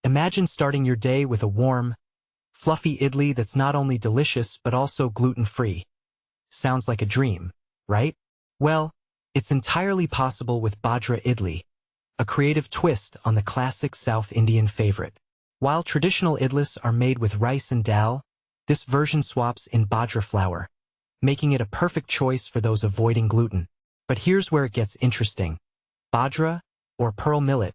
Imagine starting your day with a warm, fluffy idli that's not only delicious but also gluten-free. Sounds like a dream, right? Well, it's entirely possible with Bajra Idli, a creative twist on the classic South Indian favorite. While traditional idlis are made with rice and dal, this version swaps in Bajra flour, making it a perfect choice for those avoiding gluten. But here's where it gets interesting. Bajra, or pearl millet,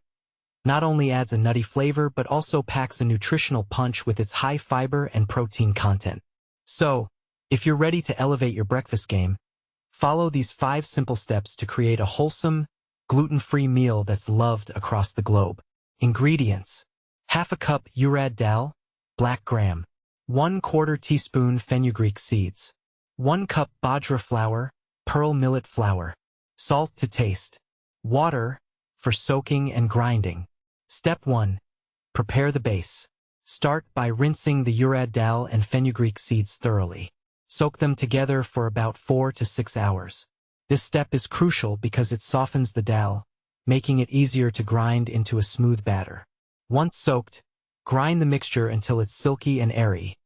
not only adds a nutty flavor but also packs a nutritional punch with its high fiber and protein content. So, if you're ready to elevate your breakfast game, follow these 5 simple steps to create a wholesome, gluten-free meal that's loved across the globe. Ingredients: half a cup Urad dal, black gram, 1/4 teaspoon fenugreek seeds, 1 cup Bajra flour, pearl millet flour, salt to taste, water for soaking and grinding. Step 1. Prepare the base. Start by rinsing the Urad dal and fenugreek seeds thoroughly. Soak them together for about 4 to 6 hours. This step is crucial because it softens the dal, making it easier to grind into a smooth batter. Once soaked, grind the mixture until it's silky and airy.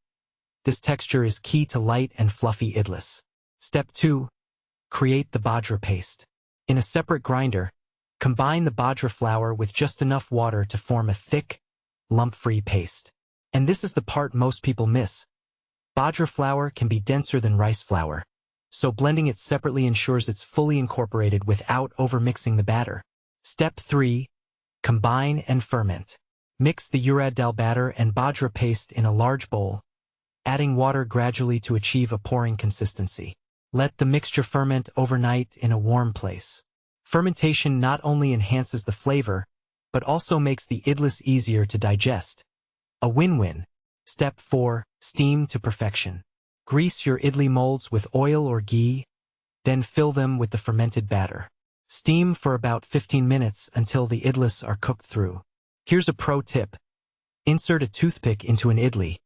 This texture is key to light and fluffy idlis. Step 2. Create the Bajra paste. In a separate grinder, combine the Bajra flour with just enough water to form a thick, lump-free paste. And this is the part most people miss. Bajra flour can be denser than rice flour, so blending it separately ensures it's fully incorporated without overmixing the batter. Step 3. Combine and ferment. Mix the Urad dal batter and Bajra paste in a large bowl, adding water gradually to achieve a pouring consistency. Let the mixture ferment overnight in a warm place. Fermentation not only enhances the flavor, but also makes the idlis easier to digest. A win-win. Step 4. Steam to perfection. Grease your idli molds with oil or ghee, then fill them with the fermented batter. Steam for about 15 minutes until the idlis are cooked through. Here's a pro tip. Insert a toothpick into an idli.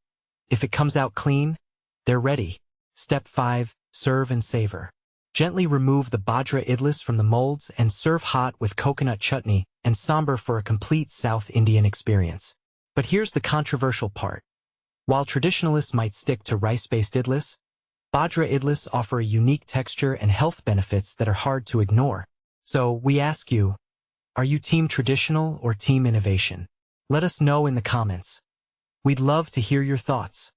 If it comes out clean, they're ready. Step 5. Serve and savor. Gently remove the Bajra idlis from the molds and serve hot with coconut chutney and sambar for a complete South Indian experience. But here's the controversial part. While traditionalists might stick to rice-based idlis, Bajra idlis offer a unique texture and health benefits that are hard to ignore. So we ask you, are you team traditional or team innovation? Let us know in the comments. We'd love to hear your thoughts.